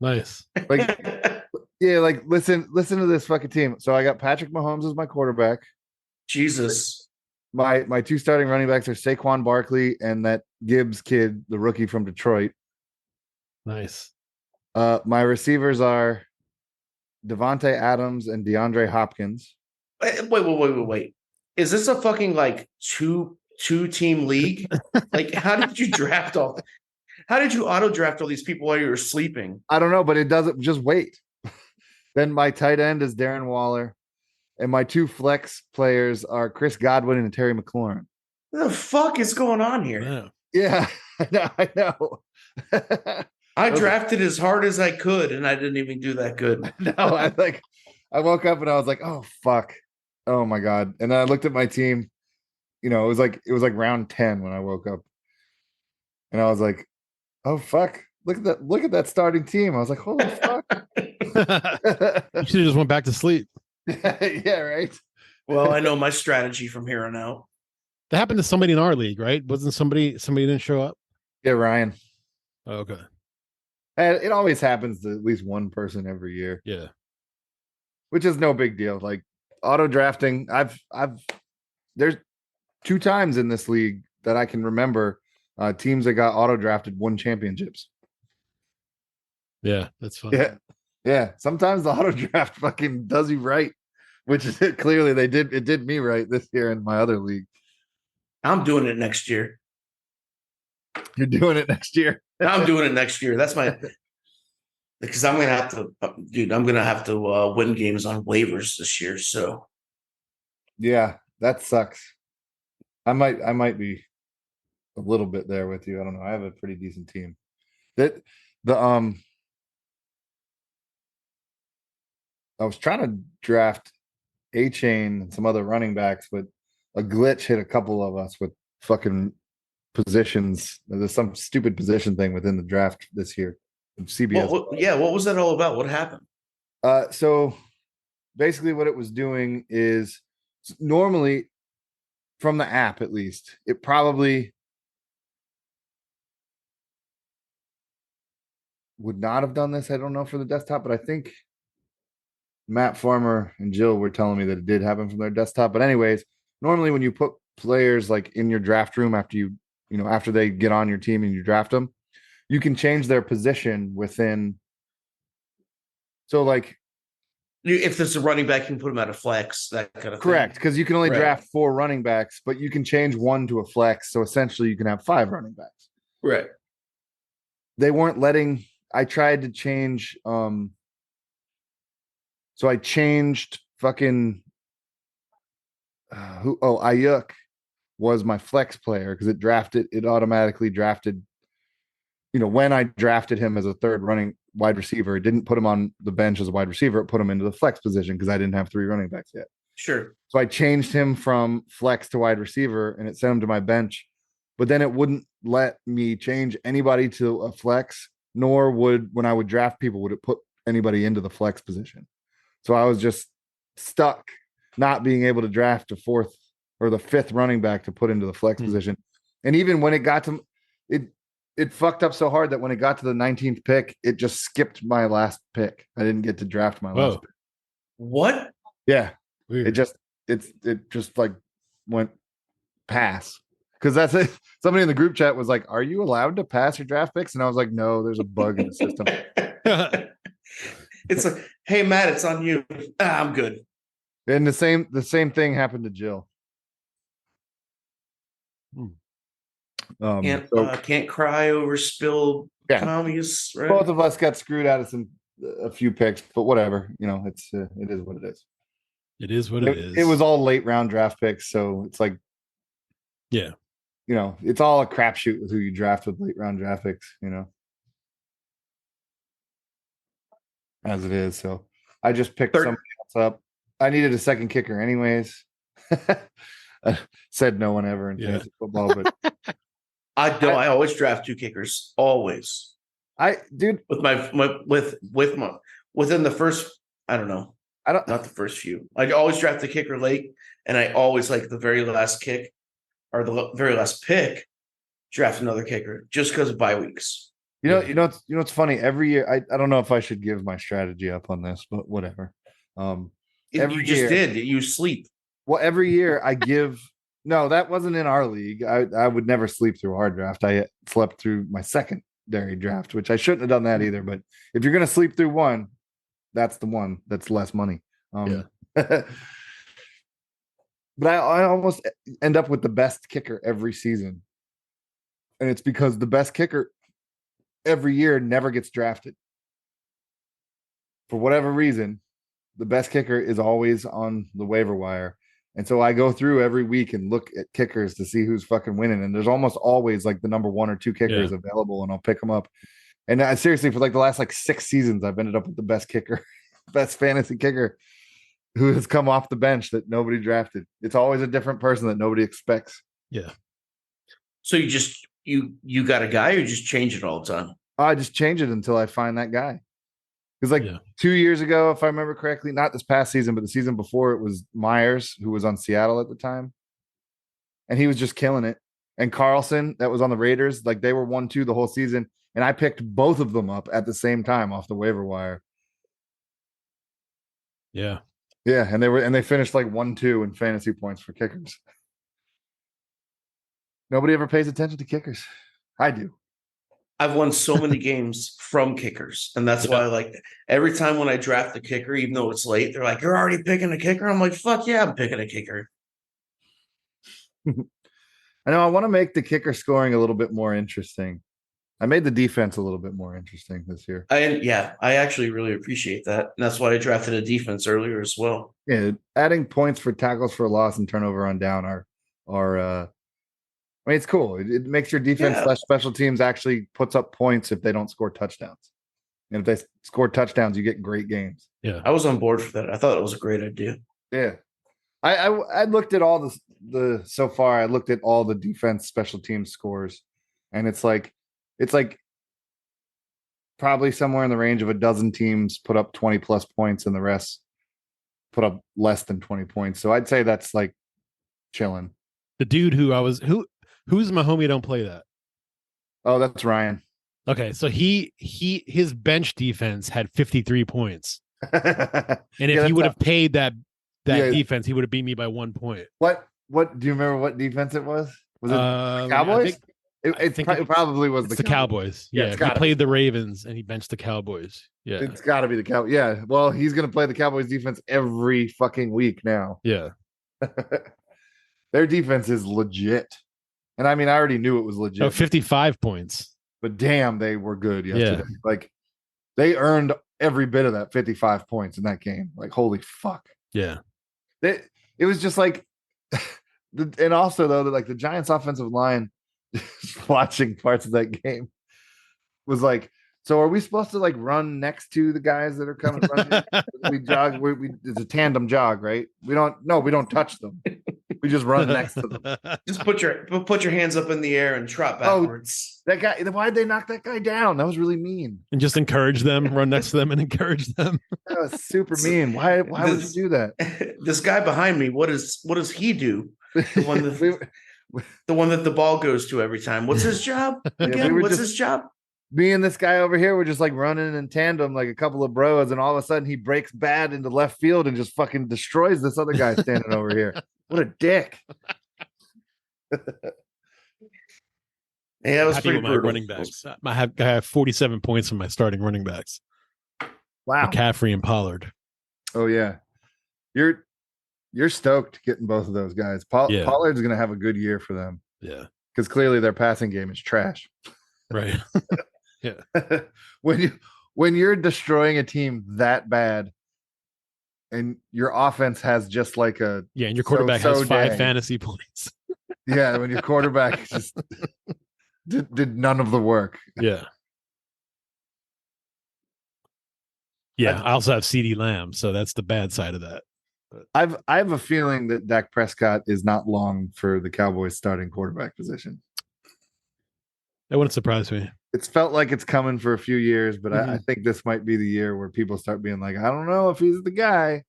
Nice. Listen to this fucking team. So I got Patrick Mahomes as my quarterback. Jesus. My 2 starting running backs are Saquon Barkley and that Gibbs kid, the rookie from Detroit. Nice. My receivers are Devontae Adams and DeAndre Hopkins. Wait. Is this a fucking two-team league? How did you draft all? How did you auto draft all these people while you were sleeping? I don't know, but it doesn't. Just wait. Then my tight end is Darren Waller. And my 2 flex players are Chris Godwin and Terry McLaurin. What the fuck is going on here? Yeah, I know. I drafted as hard as I could, and I didn't even do that good. No, I woke up and I was like, oh fuck. Oh my God. And then I looked at my team. It was like round 10 when I woke up. And I was like, oh fuck. Look at that starting team. I was like, holy fuck. You should have just went back to sleep. Yeah, right. Well, I know my strategy from here on out. That happened to somebody in our league, right? Wasn't somebody didn't show up? Yeah, Ryan. Oh, okay. And it always happens to at least one person every year. Yeah. Which is no big deal. Like auto drafting, there's 2 times in this league that I can remember teams that got auto drafted won championships. Yeah, that's fun. Yeah. Sometimes the auto draft fucking does you right, which is clearly it did me right this year in my other league. I'm doing it next year. You're doing it next year. I'm doing it next year. That's because I'm gonna have to, dude. I'm gonna have to win games on waivers this year. So Yeah, that sucks. I might be a little bit there with you. I don't know. I have a pretty decent team. That the I was trying to draft A Chain and some other running backs, but a glitch hit a couple of us with fucking positions. There's some stupid position thing within the draft this year. CBS. What was that all about? What happened? So basically what it was doing is normally from the app, at least, it probably would not have done this. I don't know for the desktop, but I think Matt Farmer and Jill were telling me that it did happen from their desktop. But anyways, normally when you put players like in your draft room after they get on your team and you draft them, you can change their position within. So like If there's a running back, you can put him at a flex, that kind of correct, thing. because you can only Right. draft 4 running backs, but you can change one to a flex. So essentially you can have 5 running backs. Right. They weren't letting. I tried to change so I changed fucking Ayuk was my flex player because it automatically drafted, when I drafted him as a third running wide receiver, it didn't put him on the bench as a wide receiver, it put him into the flex position because I didn't have 3 running backs yet. Sure. So I changed him from flex to wide receiver and it sent him to my bench, but then it wouldn't let me change anybody to a flex, nor when I would draft people, would it put anybody into the flex position. So I was just stuck not being able to draft a 4th or the 5th running back to put into the flex position. And even when it got to it fucked up so hard that when it got to the 19th pick, it just skipped my last pick. I didn't get to draft my last pick. What? Yeah. Weird. It just like went pass. Because that's it. Somebody in the group chat was like, "Are you allowed to pass your draft picks?" And I was like, "No, there's a bug in the system." It's like, hey Matt, it's on you. I'm good. And the same thing happened to Jill. Can't cry over spilled commies. Right? Both of us got screwed out of a few picks, but whatever. It is what it is. It is what it is. It was all late round draft picks, so it's like, yeah, it's all a crapshoot with who you draft with late round draft picks. As it is. So I just picked somebody else up. I needed a second kicker anyways. Said no one ever in fantasy football, but I always draft 2 kickers. Always. Dude, with my within the first, I don't know. Not the first few. I always draft the kicker late, and I always like the very last kick or the very last pick, draft another kicker just because of bye weeks. It's funny. Every year, I don't know if I should give my strategy up on this, but whatever. You just did. You sleep. Well, every year I give. No, that wasn't in our league. I would never sleep through our draft. I slept through my secondary draft, which I shouldn't have done that either. But if you're gonna sleep through one, that's the one that's less money. But I almost end up with the best kicker every season, and it's because the best kicker every year never gets drafted. For whatever reason, the best kicker is always on the waiver wire. And so I go through every week and look at kickers to see who's fucking winning. And there's almost always like the number 1 or 2 kickers available, and I'll pick them up. And I seriously, for like the last 6 seasons, I've ended up with the best kicker, best fantasy kicker who has come off the bench that nobody drafted. It's always a different person that nobody expects. Yeah. So you got a guy, or you just change it all the time? I just change it until I find that guy. Because 2 years ago, if I remember correctly, not this past season, but the season before, it was Myers, who was on Seattle at the time. And he was just killing it. And Carlson, that was on the Raiders, like they were 1-2 the whole season. And I picked both of them up at the same time off the waiver wire. Yeah. Yeah. And they finished like 1-2 in fantasy points for kickers. Nobody ever pays attention to kickers. I do. I've won so many games from kickers, and that's why, like, every time when I draft the kicker, even though it's late, they're like, "You're already picking a kicker." I'm like, "Fuck yeah, I'm picking a kicker." I know. I want to make the kicker scoring a little bit more interesting. I made the defense a little bit more interesting this year. I actually really appreciate that. And that's why I drafted a defense earlier as well. Yeah, adding points for tackles for loss and turnover on down are I mean, it's cool. It makes your defense slash special teams actually puts up points if they don't score touchdowns. And if they score touchdowns, you get great games. Yeah. I was on board for that. I thought it was a great idea. Yeah. I looked at all the so far, I looked at all the defense special team scores, and it's like probably somewhere in the range of a dozen teams put up 20 plus points and the rest put up less than 20 points. So I'd say that's like chilling. The dude who's my homie don't play that. Oh, that's Ryan. Okay, so his bench defense had 53 points. And if he would have paid that defense, he would have beat me by 1 point. What do you remember what defense it was? Was it Cowboys? It probably was the Cowboys. Yeah, he played the Ravens and he benched the Cowboys. Yeah. It's got to be the Cowboys. Yeah, well, he's going to play the Cowboys defense every fucking week now. Yeah. Their defense is legit. And I mean, I already knew it was legit. Oh, 55 points. But damn, they were good yesterday. Yeah. Like, they earned every bit of that 55 points in that game. Like, holy fuck. Yeah. It was just like, and also, though, like the Giants' offensive line, watching parts of that game was like, so are we supposed to like run next to the guys that are coming? We jog. It's a tandem jog, right? We don't touch them. We just run next to them. Just put your hands up in the air and trot backwards. That guy. Why'd they knock that guy down? That was really mean. And just encourage them, run next to them, and encourage them. That was super mean. Why would you do that? This guy behind me. What does he do? The one that the ball goes to every time. What's his job again? What's his job? Me and this guy over here were just like running in tandem like a couple of bros, and all of a sudden he breaks bad into left field and just fucking destroys this other guy standing over here. What a dick. Yeah, that was pretty brutal. Running backs. I have 47 points from my starting running backs. Wow. McCaffrey and Pollard. Oh yeah. You're stoked getting both of those guys. Pollard's going to have a good year for them. Yeah. Because clearly their passing game is trash. Right. Yeah. when you're destroying a team that bad and your offense has just like and your quarterback has 5 fantasy points. Yeah, when your quarterback just did none of the work. Yeah. Yeah, I also have CeeDee Lamb, so that's the bad side of that. I have a feeling that Dak Prescott is not long for the Cowboys starting quarterback position. That wouldn't surprise me. It's felt like it's coming for a few years, but I think this might be the year where people start being like, I don't know if he's the guy.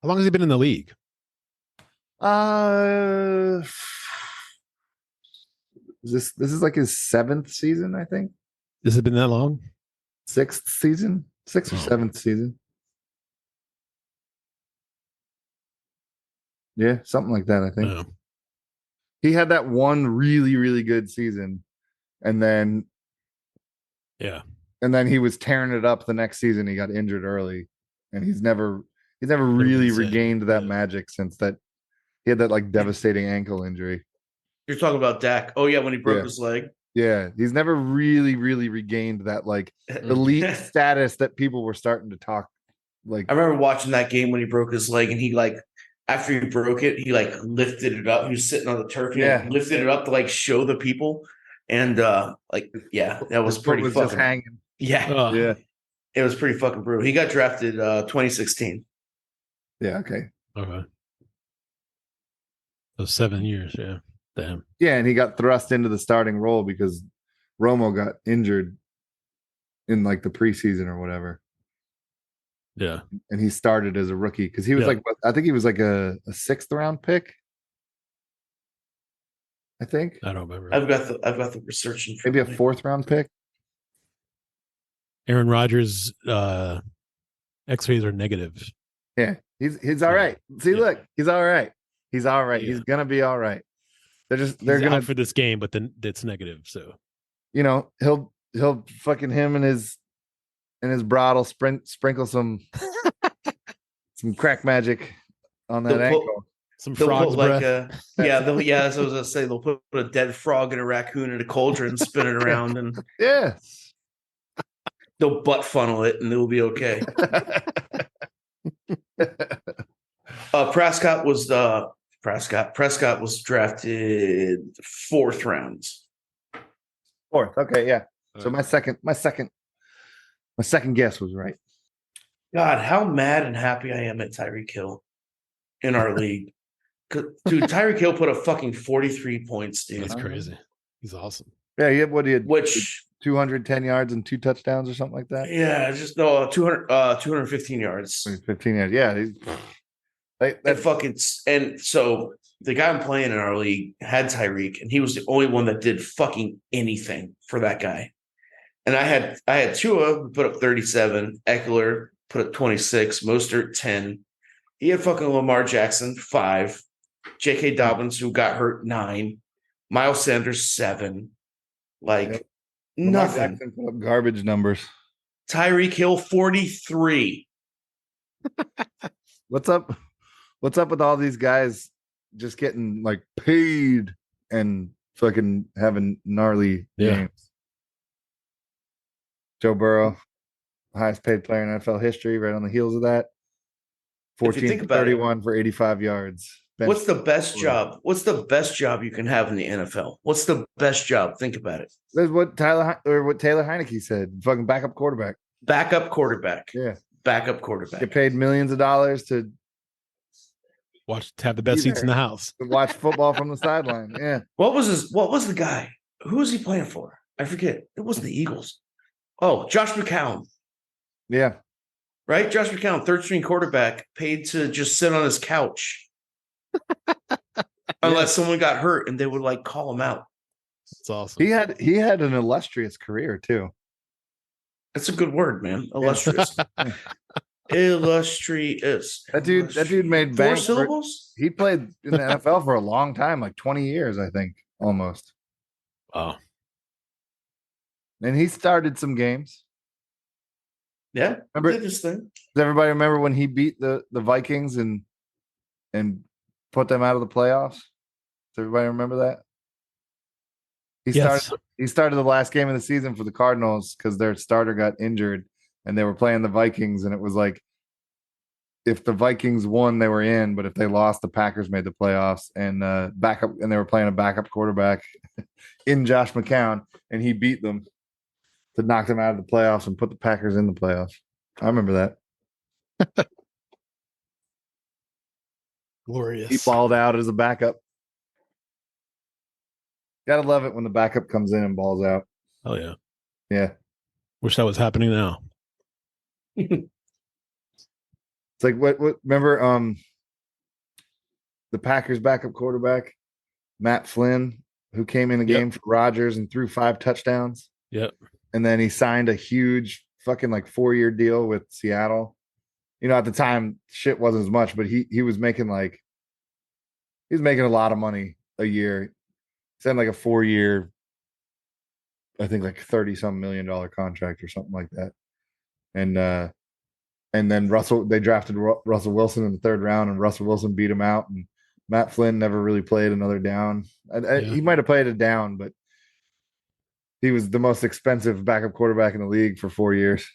How long has he been in the league? This is like his 7th season, I think. Has it been that long? 6th season? 6th or 7th season. Yeah, something like that, I think. No. He had that one really, really good season, and then he was tearing it up the next season. He got injured early, and he's never really regained that magic since that. He had that like devastating ankle injury. You're talking about Dak. Oh yeah, when he broke his leg. Yeah, he's never really, really regained that like elite status that people were starting to talk. Like I remember watching that game when he broke his leg, and he like. After he broke it, he like lifted it up. He was sitting on the turf. He lifted it up to like show the people. And that was pretty fucking just hanging. Yeah. Yeah. It was pretty fucking brutal. He got drafted 2016. Yeah, okay. So 7 years, yeah. Damn. Yeah, and he got thrust into the starting role because Romo got injured in like the preseason or whatever. Yeah. And he started as a rookie because he was I think he was like a 6th round pick. I think. I don't remember. I've got the research in front maybe a 4th round pick. Aaron Rodgers X-rays are negative. Yeah. He's all right. See, look, he's all right. He's all right. Yeah. He's gonna be all right. They're gonna out for this game, but then it's negative. So he'll fucking him and his broad will sprinkle some crack magic on that ankle. Some They'll frog's put like breath. that's what I was gonna say. They'll put a dead frog and a raccoon in a cauldron, spin it around, and Yeah. they'll butt funnel it, and it'll be okay. Prescott was drafted 4th round. 4th. Okay, yeah. So my second guess was right. God, how mad and happy I am at Tyreek Hill in our league. Dude, Tyreek Hill put up fucking 43 points, dude. That's crazy. He's awesome. Yeah, he had 210 yards and 2 touchdowns or something like that. Yeah, just no 215 yards. 15 yards. Yeah. And so the guy I'm playing in our league had Tyreek, and he was the only one that did fucking anything for that guy. And I had Tua who put up 37, Eckler put up 26, Mostert 10. He had fucking Lamar Jackson 5, J.K. Dobbins who got hurt 9, Miles Sanders 7. Like nothing. Jackson put up garbage numbers. Tyreek Hill 43. What's up with all these guys just getting like paid and fucking having gnarly games? Joe Burrow, highest paid player in NFL history, right on the heels of that. 14 for 31 for 85 yards. What's the best job? What's the best job you can have in the NFL? What's the best job? Think about it. That's what Taylor Heineke said. Fucking backup quarterback. Backup quarterback. Yeah. Backup quarterback. Get paid millions of dollars to have the best seats in the house. Watch football from the sideline. Yeah. What was the guy? Who was he playing for? I forget. It wasn't the Eagles. Oh, Josh McCown. Yeah. Right? Josh McCown, 3rd string quarterback, paid to just sit on his couch. Unless someone got hurt and they would like call him out. That's awesome. He had an illustrious career too. That's a good word, man. Illustrious. Illustrious. That dude made 4 syllables? He played in the NFL for a long time, like 20 years, I think, almost. Wow. And he started some games. Yeah. Remember did this thing. Does everybody remember when he beat the Vikings and put them out of the playoffs? Does everybody remember that? He started the last game of the season for the Cardinals because their starter got injured and they were playing the Vikings, and it was like if the Vikings won, they were in, but if they lost, the Packers made the playoffs, and they were playing a backup quarterback in Josh McCown, and he beat them to knock them out of the playoffs and put the Packers in the playoffs. I remember that. Glorious. He balled out as a backup. Gotta love it when the backup comes in and balls out. Oh yeah. Yeah. Wish that was happening now. It's like what remember the Packers backup quarterback, Matt Flynn, who came in the game for Rodgers and threw 5 touchdowns. Yep. And then he signed a huge fucking like 4-year deal with Seattle. You know, at the time, shit wasn't as much, but he was making a lot of money a year. He signed like a 4-year, I think like $30-some million contract or something like that. And then they drafted Russell Wilson in the 3rd round, and Russell Wilson beat him out. And Matt Flynn never really played another down. He might have played a down, but he was the most expensive backup quarterback in the league for 4 years.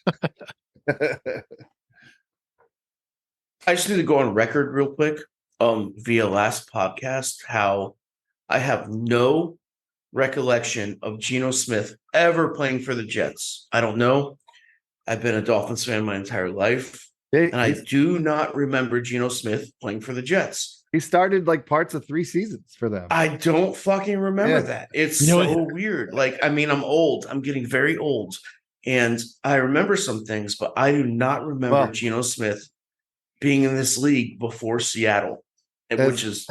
I just need to go on record real quick via last podcast how I have no recollection of Geno Smith ever playing for the Jets. I don't know. I've been a Dolphins fan my entire life, and I do not remember Geno Smith playing for the Jets. He started like parts of 3 seasons for them. I don't fucking remember that. It's weird. Like, I mean, I'm old. I'm getting very old, and I remember some things, but I do not remember Geno Smith being in this league before Seattle, which is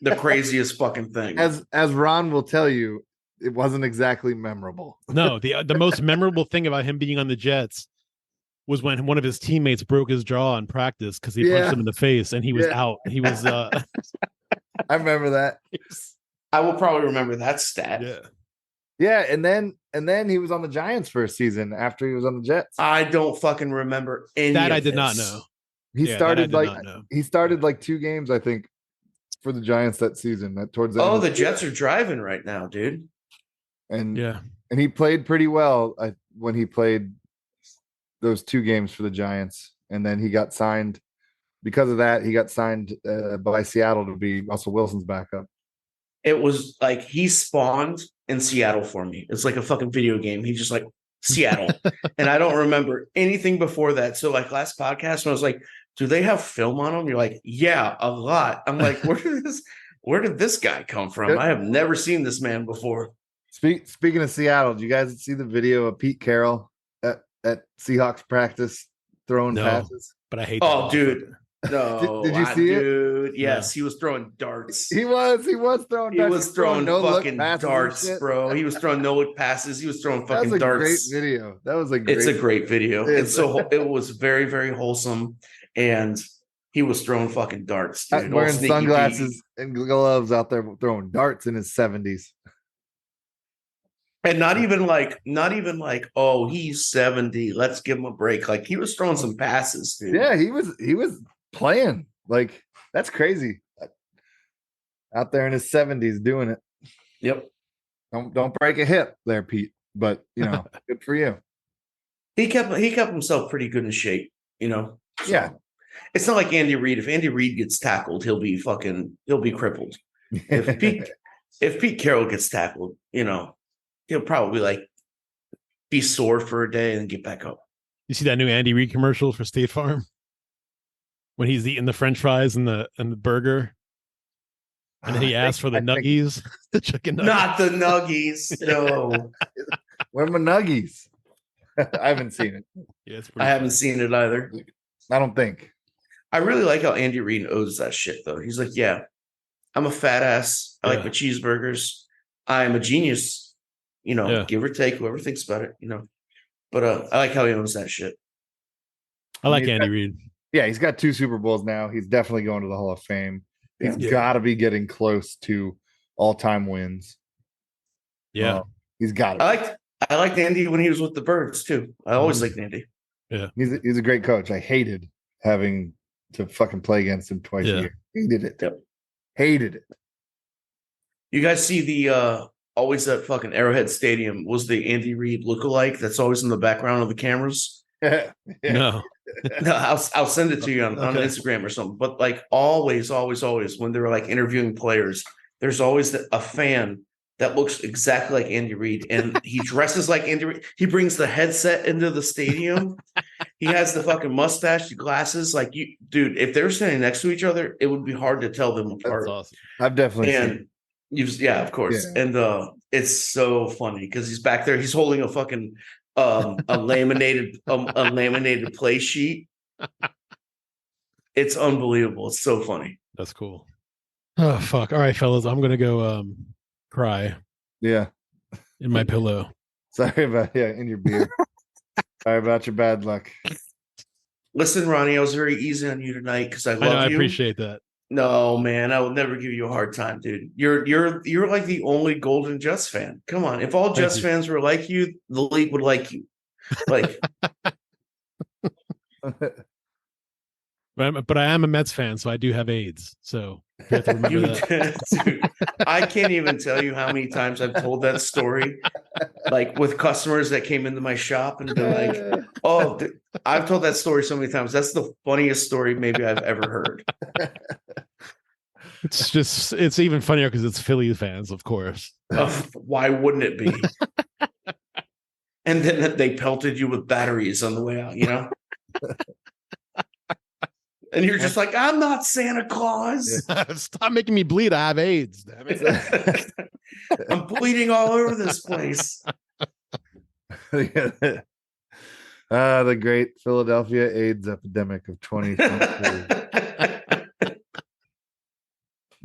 the craziest fucking thing. As Ron will tell you, it wasn't exactly memorable. No, the most memorable thing about him being on the Jets was when one of his teammates broke his jaw in practice because he punched him in the face and he was out. He was I remember that. I will probably remember that stat. Yeah, and then he was on the Giants for a season after he was on the Jets. I don't fucking remember any that. of I did this. not know. He started like 2 games, I think, for the Giants that season. That towards the Oh, end the Jets are driving right now, dude. and Yeah. and he played pretty well when he played those 2 games for the Giants, and then he got signed. Because of that, he got signed by Seattle to be Russell Wilson's backup. It was like he spawned in Seattle for me. It's like a fucking video game. He just like Seattle. And I don't remember anything before that. So like last podcast, when I was like, do they have film on him? You're like, yeah, a lot. I'm like, where did this guy come from? I have never seen this man before. Speaking of Seattle, did you guys see the video of Pete Carroll at Seahawks practice throwing passes? But I hate Oh, dude. No, did you see it? Dude, yes, he was throwing darts. He was throwing darts. He was throwing fucking passes darts, bro. He was throwing no look passes. He was throwing fucking That was a darts. great video. That was a great It's a great video. It It's so it was very, very wholesome. And he was throwing fucking darts, dude. wearing All sneaky sunglasses Pete. and gloves out there throwing darts in his 70s. And not even like, oh, he's 70. Let's give him a break. Like he was throwing some passes, dude. Yeah, he was playing. Like, that's crazy. Out there in his 70s doing it. Yep. Don't break a hip there, Pete. But good for you. He kept himself pretty good in shape, So, Yeah. It's not like Andy Reid. If Andy Reid gets tackled, he'll be crippled. If Pete Carroll gets tackled, he'll probably like be sore for a day and then get back up. You see that new Andy Reid commercial for State Farm when he's eating the French fries and the burger, and then he asks for the nuggies, the chicken nuggets. Not the nuggies. No, Where are my nuggies? I haven't seen it. Yeah, I haven't seen it either. I don't think. I really like how Andy Reid owes that shit though. He's like, yeah, I'm a fat ass. I like my cheeseburgers. I'm a genius. Give or take, whoever thinks about it. But I like how he owns that shit. I like Andy Reid. Yeah, he's got 2 Super Bowls now. He's definitely going to the Hall of Fame. He's got to be getting close to all-time wins. Yeah, he's got it. I liked Andy when he was with the Birds too. I always liked Andy. Yeah, he's a great coach. I hated having to fucking play against him twice a year. Hated it. Yep. Hated it. You guys see the always at fucking Arrowhead Stadium was the Andy Reid lookalike that's always in the background of the cameras. No. No, I'll send it to you on Instagram or something. But like always, when they're like interviewing players, there's always a fan that looks exactly like Andy Reid, and he dresses like Andy Reid. He brings the headset into the stadium. He has the fucking mustache, the glasses. Like dude, if they're standing next to each other, it would be hard to tell them apart. That's awesome. I've definitely seen it. Of course. Yeah. And it's so funny because he's back there. He's holding a fucking a laminated play sheet. It's unbelievable. It's so funny. That's cool. Oh fuck! All right, fellas, I'm gonna go cry. Yeah, in my pillow. Sorry about in your beer. Sorry about your bad luck. Listen, Ronnie, I was very easy on you tonight because I love you. I appreciate that. No, man, I will never give you a hard time, dude. You're like the only Golden Jets fan. Come on, if all Jets fans were like you, the league would like you. Like, but I am a Mets fan, so I do have AIDS. So you have to remember that. Dude, I can't even tell you how many times I've told that story, like with customers that came into my shop and been like, "Oh, I've told that story so many times. That's the funniest story maybe I've ever heard." It's even funnier because it's Philly fans, of course. Why wouldn't it be? And then they pelted you with batteries on the way out, And you're just like, I'm not Santa Claus. Stop making me bleed. I have AIDS. Damn it. I'm bleeding all over this place. The great Philadelphia AIDS epidemic of 2023.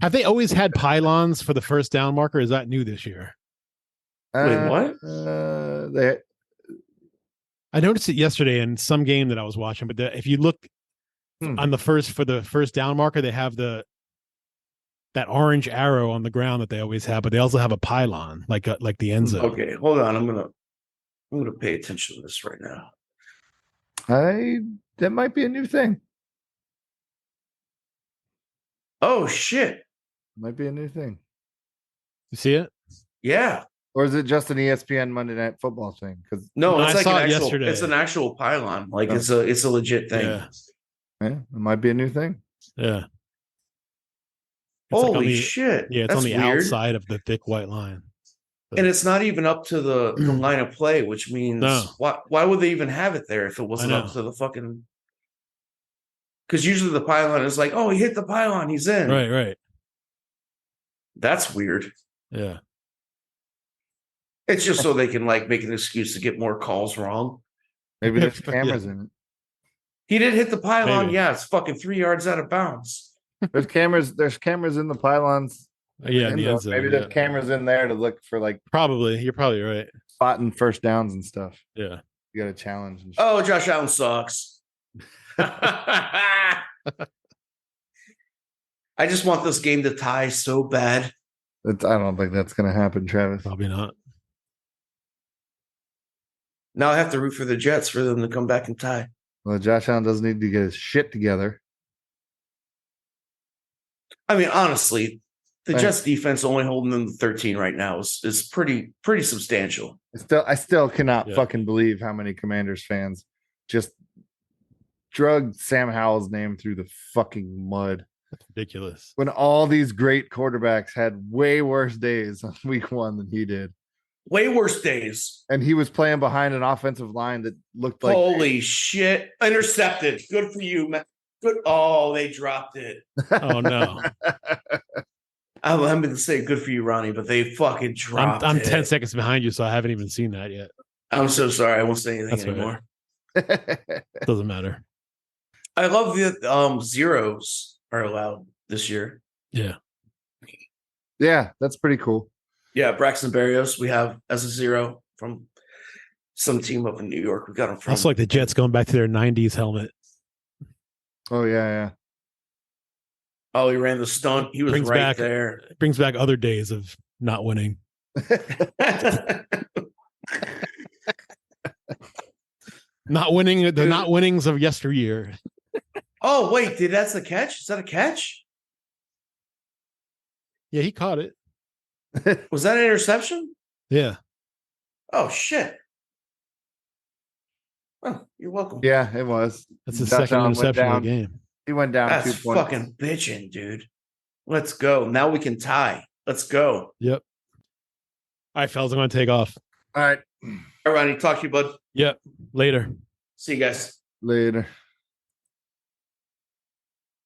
Have they always had pylons for the first down marker? Is that new this year? Wait, what? I noticed it yesterday in some game that I was watching, but if you look on the first down marker, they have that orange arrow on the ground that they always have, but they also have a pylon like the end zone. Okay, hold on. I'm gonna pay attention to this right now. That might be a new thing. Oh shit! Might be a new thing. You see it? Yeah. Or is it just an ESPN Monday Night Football thing? Because No, No, it's I like saw an it actual. yesterday. It's an actual pylon. Like Oh. it's a legit thing. Yeah. it might be a new thing. Yeah. It's like on Holy the, shit! Yeah, it's That's on the weird. outside of the thick white line. And it's not even up to the line of play, which means No. why would they even have it there if it wasn't up know. to the fucking? Because usually the pylon is like, oh, he hit the pylon, he's in. Right. That's weird. Yeah. It's just so they can like make an excuse to get more calls wrong. Maybe there's cameras in it. He did hit the pylon. Maybe. Yeah, it's fucking 3 yards out of bounds. There's cameras. There's cameras in the pylons. Yeah, in the end zone. Maybe there's cameras in there to look for like Probably. You're probably right. spotting first downs and stuff. Yeah. You got a challenge. And Oh, Josh Allen sucks. I just want this game to tie so bad. I don't think that's going to happen, Travis. Probably not. Now I have to root for the Jets for them to come back and tie. Well, Josh Allen doesn't need to get his shit together. I mean, honestly, the Right. Jets defense only holding them to 13 right now is pretty substantial. I still cannot Yeah. fucking believe how many Commanders fans just drug Sam Howell's name through the fucking mud That's ridiculous. when all these great quarterbacks had way worse days on week 1 than he did. Way worse days. And he was playing behind an offensive line that looked like Holy shit. Intercepted. Good for you, man. Good. Oh, they dropped it. Oh no. I'm going to say good for you, Ronnie, but they fucking dropped I'm it. 10 seconds behind you, so I haven't even seen that yet. I'm so sorry. I won't say anything That's all anymore. Doesn't matter. I love the zeros are allowed this year. Yeah. Yeah, that's pretty cool. Yeah, Braxton Berrios we have as a 0 from some team up in New York. We got him from. Also like the Jets going back to their 90s helmet. Oh yeah. Oh, he ran the stunt. He was Brings right back- there. It brings back other days of not winning. Not winning the not winnings of yesteryear. Oh, wait, that's a catch? Is that a catch? Yeah, he caught it. Was that an interception? Yeah. Oh, shit. Oh, you're welcome. Yeah, it was. That's his Josh second Allen went interception of down. the game. He went down That's 2 points. fucking bitching, dude. Let's go. Now we can tie. Let's go. Yep. All right, fellas, I'm going to take off. All right. All right, Ronnie, talk to you, bud. Yep. Later. See you guys. Later.